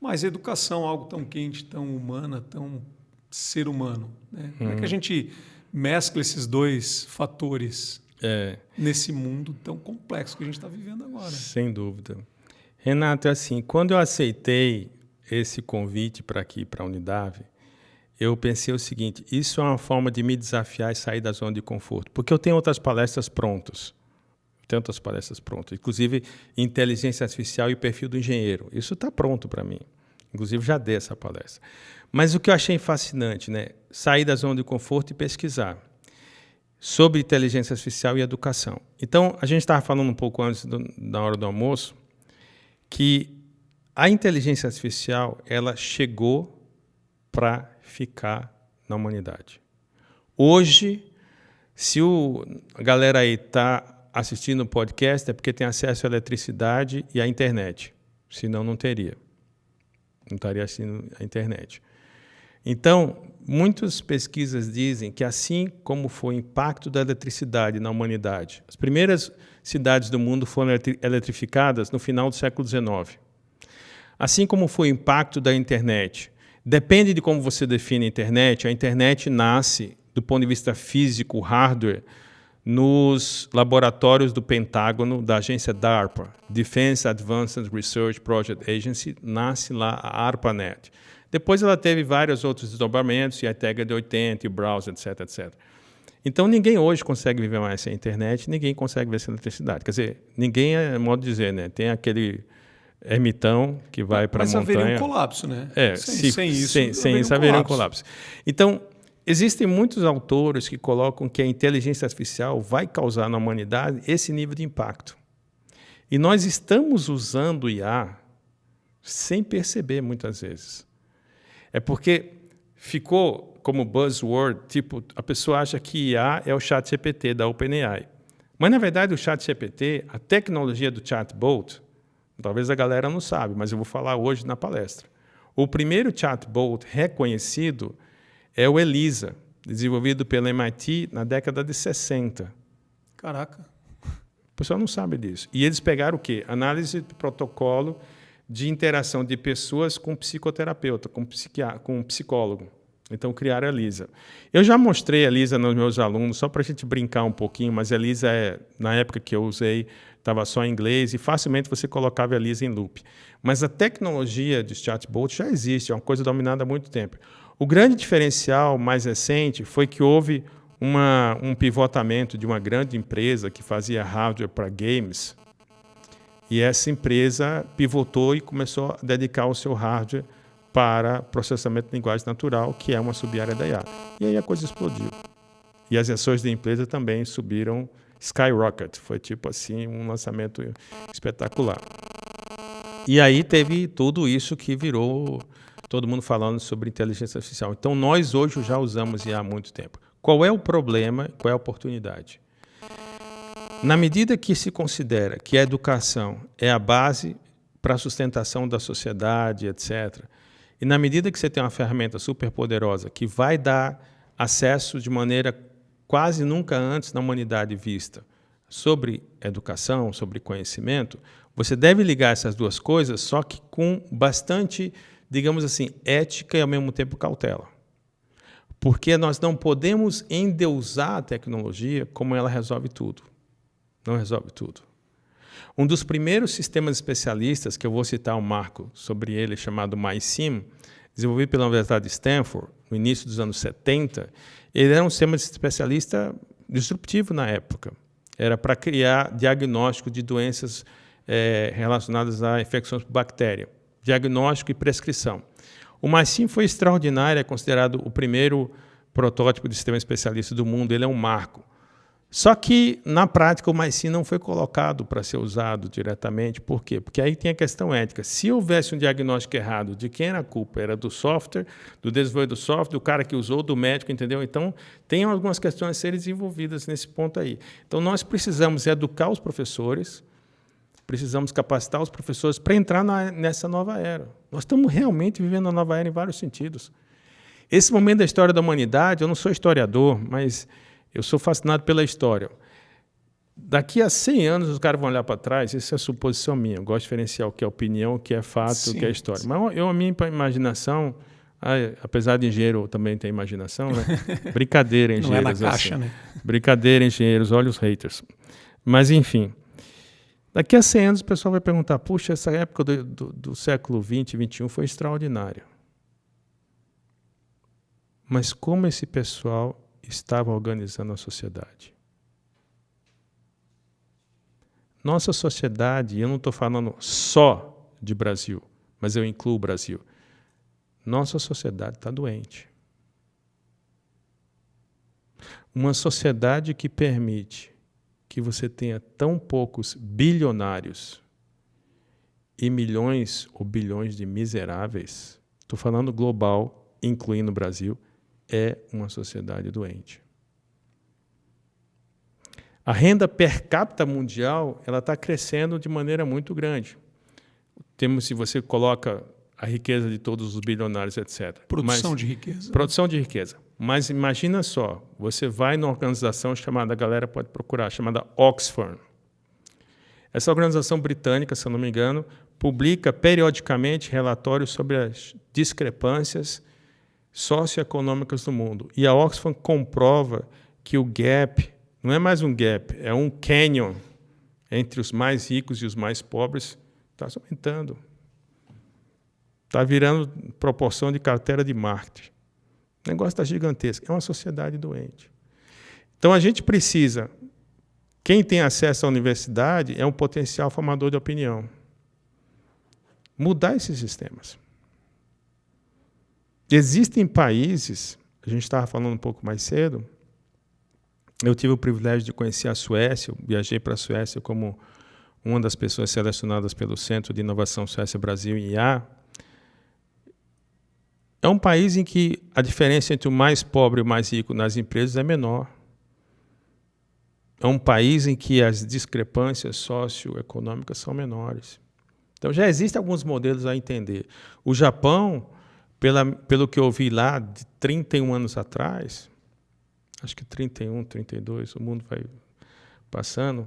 mas educação, algo tão quente, tão humana, tão ser humano, né? Como é que a gente mescla esses dois fatores nesse mundo tão complexo que a gente está vivendo agora? Sem dúvida. Renato, assim, quando eu aceitei esse convite para aqui, para a Unidade, eu pensei o seguinte: isso é uma forma de me desafiar e sair da zona de conforto, porque eu tenho outras palestras prontas. Inclusive inteligência artificial e perfil do engenheiro. Isso está pronto para mim. Inclusive, já dei essa palestra. Mas o que eu achei fascinante, né? Sair da zona de conforto e pesquisar sobre inteligência artificial e educação. Então, a gente estava falando um pouco antes da hora do almoço, que a inteligência artificial ela chegou para ficar na humanidade. Hoje, se a galera aí está assistindo o podcast, é porque tem acesso à eletricidade e à internet. Senão, não teria. Não estaria assistindo a internet. Então, muitas pesquisas dizem que, assim como foi o impacto da eletricidade na humanidade, as primeiras cidades do mundo foram eletrificadas no final do século XIX. Assim como foi o impacto da internet. Depende de como você define a internet nasce, do ponto de vista físico, hardware, nos laboratórios do Pentágono, da agência DARPA, Defense Advanced Research Project Agency, nasce lá a ARPANET. Depois ela teve vários outros desdobramentos, e a década de 80, e o browser, etc, etc. Então, ninguém hoje consegue viver mais sem internet, ninguém consegue ver sem eletricidade. Quer dizer, ninguém é modo de dizer, né? Tem aquele ermitão que vai para a montanha. Mas haveria um colapso, né? Sem isso haveria um colapso. Então, existem muitos autores que colocam que a inteligência artificial vai causar na humanidade esse nível de impacto. E nós estamos usando o IA sem perceber, muitas vezes. É porque ficou como buzzword, tipo, a pessoa acha que IA é o ChatGPT da OpenAI. Mas, na verdade, o ChatGPT, a tecnologia do chatbot, talvez a galera não sabe, mas eu vou falar hoje na palestra. O primeiro chatbot reconhecido é o ELISA, desenvolvido pela MIT na década de 60. Caraca. O pessoal não sabe disso. E eles pegaram o quê? Análise de protocolo de interação de pessoas com psicoterapeuta, com psicólogo. Então, criaram a ELISA. Eu já mostrei a ELISA nos meus alunos, só para a gente brincar um pouquinho, mas a ELISA, na época que eu usei, estava só em inglês e facilmente você colocava a ELISA em loop. Mas a tecnologia de chatbot já existe, é uma coisa dominada há muito tempo. O grande diferencial mais recente foi que houve um pivotamento de uma grande empresa que fazia hardware para games, e essa empresa pivotou e começou a dedicar o seu hardware para processamento de linguagem natural, que é uma sub-área da IA. E aí a coisa explodiu. E as ações da empresa também subiram skyrocket. Foi tipo assim, um lançamento espetacular. E aí teve tudo isso que virou todo mundo falando sobre inteligência artificial. Então nós hoje já usamos IA há muito tempo. Qual é o problema? Qual é a oportunidade? Na medida que se considera que a educação é a base para a sustentação da sociedade, etc., e na medida que você tem uma ferramenta super poderosa que vai dar acesso de maneira quase nunca antes na humanidade vista sobre educação, sobre conhecimento, você deve ligar essas duas coisas, só que com bastante, digamos assim, ética e ao mesmo tempo cautela. Porque nós não podemos endeusar a tecnologia como ela resolve tudo. Não resolve tudo. Um dos primeiros sistemas especialistas, que eu vou citar um marco sobre ele, chamado MySim, desenvolvido pela Universidade de Stanford, no início dos anos 70, ele era um sistema especialista disruptivo na época. Era para criar diagnóstico de doenças relacionadas a infecções por bactéria. Diagnóstico e prescrição. O MySim foi extraordinário, é considerado o primeiro protótipo de sistema especialista do mundo, ele é um marco. Só que, na prática, o MySim não foi colocado para ser usado diretamente. Por quê? Porque aí tem a questão ética. Se houvesse um diagnóstico errado, de quem era a culpa? Era do software, do desenvolvedor do software, do cara que usou, do médico, entendeu? Então, tem algumas questões a serem desenvolvidas nesse ponto aí. Então, nós precisamos educar os professores, precisamos capacitar os professores para entrar nessa nova era. Nós estamos realmente vivendo uma nova era em vários sentidos. Esse momento da história da humanidade, eu não sou historiador, mas eu sou fascinado pela história. Daqui a 100 anos, os caras vão olhar para trás, isso é suposição minha, eu gosto de diferenciar o que é opinião, o que é fato, sim, o que é história. Sim. Mas a minha imaginação, apesar de engenheiro também ter imaginação, né? Brincadeira, engenheiros. Não é na caixa, assim. Né? Brincadeira, engenheiros, olha os haters. Mas, enfim, daqui a 100 anos o pessoal vai perguntar, puxa, essa época do século XX, XXI foi extraordinária. Mas como esse pessoal estava organizando a sociedade? Nossa sociedade, eu não estou falando só de Brasil, mas eu incluo o Brasil. Nossa sociedade está doente. Uma sociedade que permite que você tenha tão poucos bilionários e milhões ou bilhões de miseráveis, estou falando global, incluindo o Brasil, é uma sociedade doente. A renda per capita mundial ela está crescendo de maneira muito grande. Temos, se você coloca a riqueza de todos os bilionários, etc. Produção de riqueza. Produção de riqueza. Mas imagina só, você vai numa organização chamada, a galera pode procurar, chamada Oxfam. Essa organização britânica, se eu não me engano, publica periodicamente relatórios sobre as discrepâncias socioeconômicas do mundo. E a Oxfam comprova que o gap não é mais um gap, é um canyon entre os mais ricos e os mais pobres, está aumentando. Está virando proporção de carteira de marketing. O negócio está gigantesco. É uma sociedade doente. Então, a gente precisa... Quem tem acesso à universidade é um potencial formador de opinião. Mudar esses sistemas. Existem países... A gente estava falando um pouco mais cedo. Eu tive o privilégio de conhecer a Suécia. Eu viajei para a Suécia como uma das pessoas selecionadas pelo Centro de Inovação Suécia Brasil em IA. É um país em que a diferença entre o mais pobre e o mais rico nas empresas é menor. É um país em que as discrepâncias socioeconômicas são menores. Então, já existem alguns modelos a entender. O Japão, pelo que eu vi lá, de 31 anos atrás, acho que 31, 32, o mundo vai passando,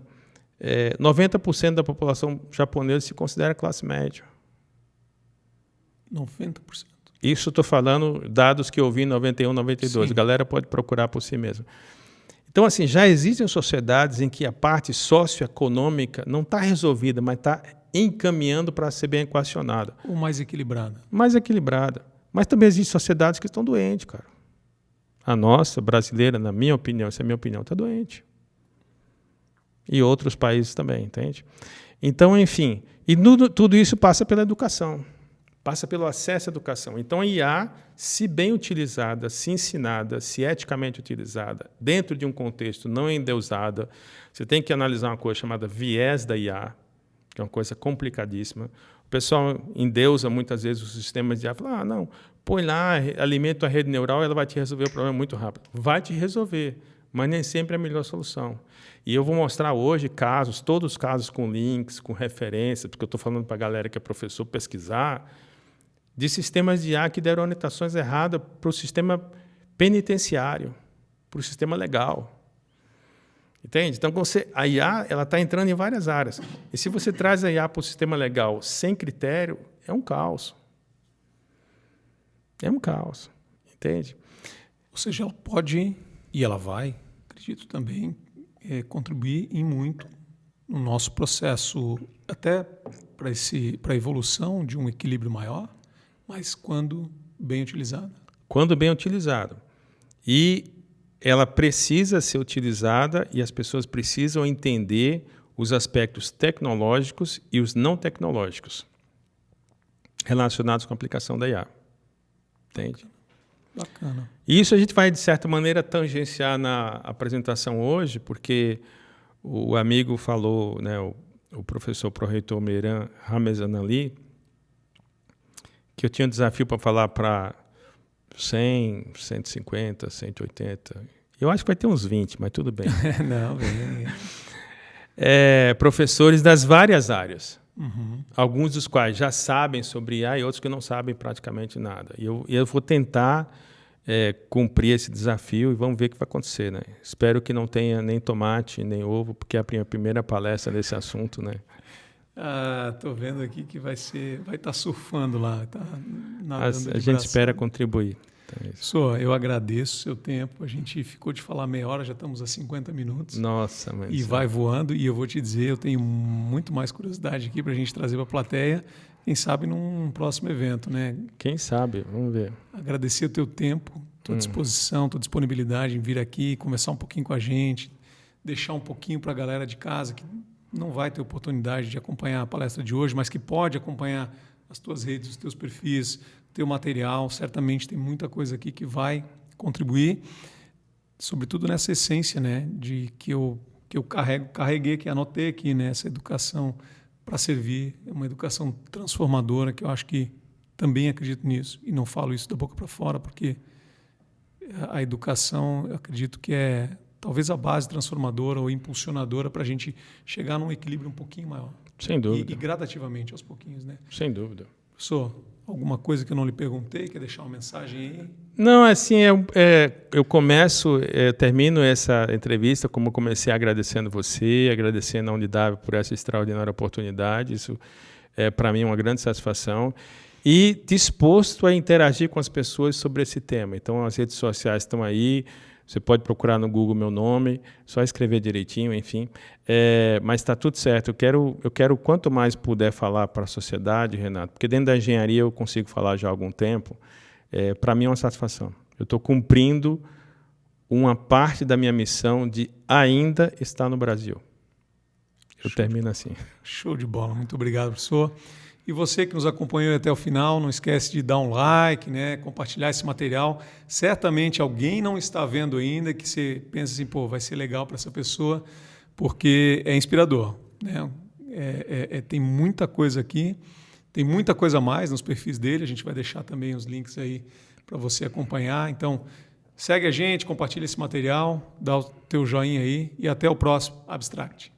90% da população japonesa se considera classe média. 90%. Isso estou falando dados que eu vi em 91, 92. Sim. A galera pode procurar por si mesma. Então, assim, já existem sociedades em que a parte socioeconômica não está resolvida, mas está encaminhando para ser bem equacionada. Ou mais equilibrada. Mais equilibrada. Mas também existem sociedades que estão doentes, cara. A nossa, brasileira, na minha opinião, essa é a minha opinião, está doente. E outros países também, entende? Então, enfim, e tudo isso passa pela educação. Passa pelo acesso à educação. Então, a IA, se bem utilizada, se ensinada, se eticamente utilizada, dentro de um contexto não endeusada, você tem que analisar uma coisa chamada viés da IA, que é uma coisa complicadíssima. O pessoal endeusa muitas vezes os sistemas de IA, fala, não, põe lá, alimenta a rede neural, ela vai te resolver o problema muito rápido. Vai te resolver, mas nem sempre é a melhor solução. E eu vou mostrar hoje casos, todos os casos com links, com referências, porque eu estou falando para a galera que é professor pesquisar, de sistemas de IA que deram orientações erradas para o sistema penitenciário, para o sistema legal. Entende? Então, a IA está entrando em várias áreas. E se você traz a IA para o sistema legal sem critério, é um caos. É um caos. Entende? Ou seja, ela pode, e ela vai, acredito também, contribuir em muito no nosso processo, até para a evolução de um equilíbrio maior, mas quando bem utilizada. Quando bem utilizado. E ela precisa ser utilizada e as pessoas precisam entender os aspectos tecnológicos e os não tecnológicos relacionados com a aplicação da IA. Entende? Bacana. E isso a gente vai, de certa maneira, tangenciar na apresentação hoje, porque o amigo falou, né, o professor pró-reitor Meiran Ramezanali, que eu tinha um desafio para falar para 100, 150, 180. Eu acho que vai ter uns 20, mas tudo bem. Não, bem. Professores das várias áreas. Uhum. Alguns dos quais já sabem sobre IA e outros que não sabem praticamente nada. E eu vou tentar cumprir esse desafio e vamos ver o que vai acontecer, né? Espero que não tenha nem tomate, nem ovo, porque é a minha primeira palestra nesse assunto, né? Tô vendo aqui que vai estar surfando lá, tá nadando A gente espera contribuir. Então, eu agradeço o seu tempo. A gente ficou de falar meia hora, já estamos a 50 minutos. Nossa, mas e vai voando. E eu vou te dizer, eu tenho muito mais curiosidade aqui para a gente trazer para a plateia. Quem sabe num próximo evento, né? Quem sabe, vamos ver. Agradecer o teu tempo, tua disposição, tua disponibilidade em vir aqui, conversar um pouquinho com a gente, deixar um pouquinho para a galera de casa que não vai ter oportunidade de acompanhar a palestra de hoje, mas que pode acompanhar as tuas redes, os teus perfis, teu material. Certamente tem muita coisa aqui que vai contribuir, sobretudo nessa essência, né, de que eu carreguei, que anotei aqui, né, essa educação para servir. É uma educação transformadora, que eu acho que também acredito nisso. E não falo isso da boca para fora, porque a educação, eu acredito que é talvez a base transformadora ou impulsionadora para a gente chegar num equilíbrio um pouquinho maior. Sem dúvida. E gradativamente, aos pouquinhos, né? Sem dúvida. Professor, alguma coisa que eu não lhe perguntei? Quer deixar uma mensagem aí? Não, assim, eu termino essa entrevista como comecei agradecendo você, agradecendo a Unidade por essa extraordinária oportunidade. Isso é, para mim, uma grande satisfação. E disposto a interagir com as pessoas sobre esse tema. Então, as redes sociais estão aí. Você pode procurar no Google meu nome, só escrever direitinho, enfim. Mas está tudo certo. Eu quero quanto mais puder falar para a sociedade, Renato, porque dentro da engenharia eu consigo falar já há algum tempo. Para mim é uma satisfação. Eu estou cumprindo uma parte da minha missão de ainda estar no Brasil. Eu termino assim. Show de bola. Muito obrigado, professor. E você que nos acompanhou até o final, não esquece de dar um like, né, compartilhar esse material. Certamente alguém não está vendo ainda que você pensa assim, pô, vai ser legal para essa pessoa, porque é inspirador, né? Tem muita coisa aqui, tem muita coisa a mais nos perfis dele. A gente vai deixar também os links aí para você acompanhar. Então, segue a gente, compartilha esse material, dá o teu joinha aí e até o próximo Abstract.